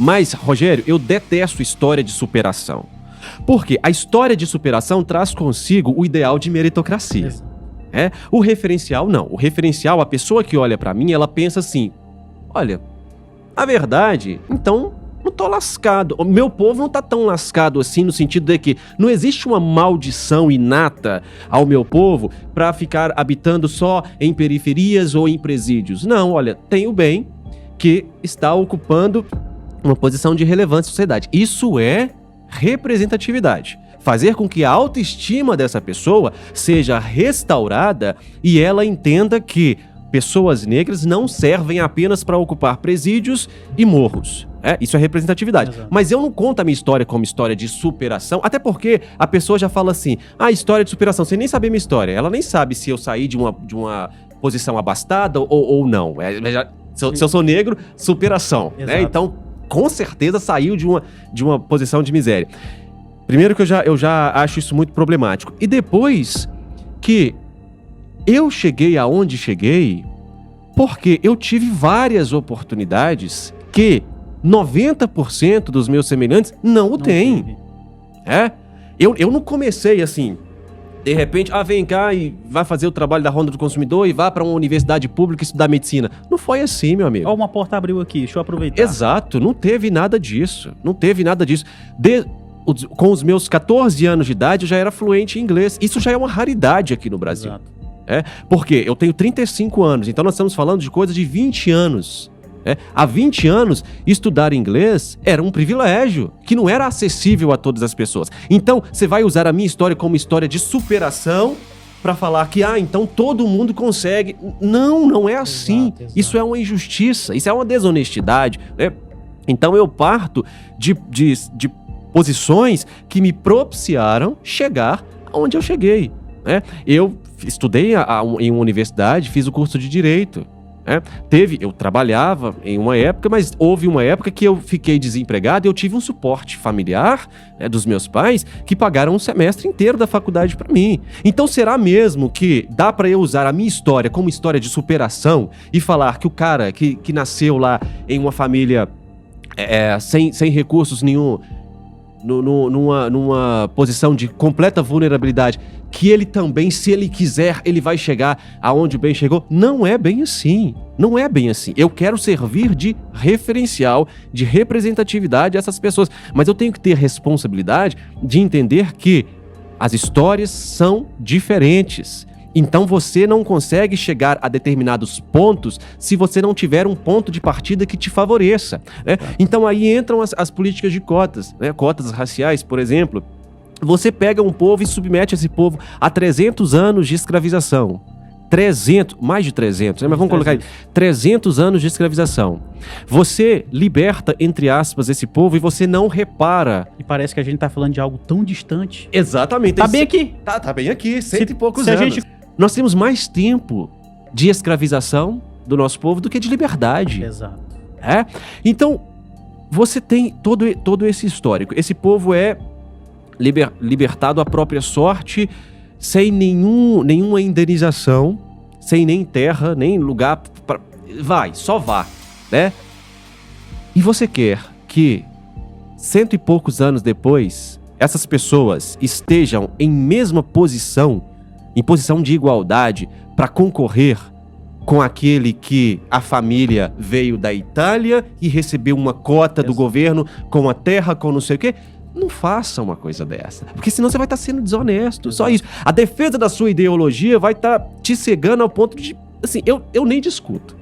Mas, Rogério, eu detesto história de superação. Porque a história de superação traz consigo o ideal de meritocracia. O referencial, não. O referencial, a pessoa que olha pra mim, ela pensa assim, olha, a verdade, então, não tô lascado. O meu povo não tá tão lascado assim, no sentido de que não existe uma maldição inata ao meu povo pra ficar habitando só em periferias ou em presídios. Não, olha, tem o bem que está ocupando uma posição de relevância na sociedade. Isso é representatividade. Fazer com que a autoestima dessa pessoa seja restaurada e ela entenda que pessoas negras não servem apenas para ocupar presídios e morros. Isso é representatividade. Exato. Mas eu não conto a minha história como história de superação, até porque a pessoa já fala assim, história de superação, sem nem saber minha história. Ela nem sabe se eu saí de uma posição abastada ou não. Se eu sou negro, superação. Né? Então, com certeza saiu de uma posição de miséria. Primeiro que eu já acho isso muito problemático. E depois que eu cheguei aonde cheguei, porque eu tive várias oportunidades que 90% dos meus semelhantes não têm. Eu não comecei assim, de repente, vem cá e vai fazer o trabalho da Ronda do Consumidor e vá para uma universidade pública estudar medicina. Não foi assim, meu amigo. Ó, uma porta abriu aqui, deixa eu aproveitar. Exato, não teve nada disso. Não teve nada disso. Com os meus 14 anos de idade, eu já era fluente em inglês. Isso já é uma raridade aqui no Brasil. Exato. Porque eu tenho 35 anos, então nós estamos falando de coisa de 20 anos. Há 20 anos, estudar inglês era um privilégio, que não era acessível a todas as pessoas. Então, você vai usar a minha história como história de superação para falar que, então todo mundo consegue. Não é assim. Exato. Isso é uma injustiça, isso é uma desonestidade. Então, eu parto de posições que me propiciaram chegar onde eu cheguei. Eu estudei em uma universidade, fiz o curso de Direito. Eu trabalhava em uma época, mas houve uma época que eu fiquei desempregado e eu tive um suporte familiar dos meus pais que pagaram um semestre inteiro da faculdade para mim. Então será mesmo que dá para eu usar a minha história como história de superação e falar que o cara que nasceu lá em uma família sem recursos nenhum, numa posição de completa vulnerabilidade, que ele também, se ele quiser, ele vai chegar aonde o bem chegou? Não é bem assim. Não é bem assim. Eu quero servir de referencial, de representatividade a essas pessoas. Mas eu tenho que ter responsabilidade de entender que as histórias são diferentes. Então você não consegue chegar a determinados pontos se você não tiver um ponto de partida que te favoreça. Então aí entram as políticas de cotas, cotas raciais, por exemplo. Você pega um povo e submete esse povo a 300 anos de escravização. Mais de 300, mas vamos colocar aí, 300 anos de escravização. Você liberta, entre aspas, esse povo e você não repara. E parece que a gente tá falando de algo tão distante. Exatamente. Tá bem aqui. Tá bem aqui, cento e poucos se anos. A gente... Nós temos mais tempo de escravização do nosso povo do que de liberdade. Exato. Então, você tem todo esse histórico. Esse povo é libertado à própria sorte, sem nenhuma indenização, sem nem terra, nem lugar só vá, E você quer que 100 e poucos anos depois essas pessoas estejam em mesma posição, em posição de igualdade, para concorrer com aquele que a família veio da Itália e recebeu uma cota do governo com a terra, com não sei o quê? Não faça uma coisa dessa, porque senão você vai estar sendo desonesto. Exato. Só isso. A defesa da sua ideologia vai estar te cegando ao ponto de... Assim, eu nem discuto.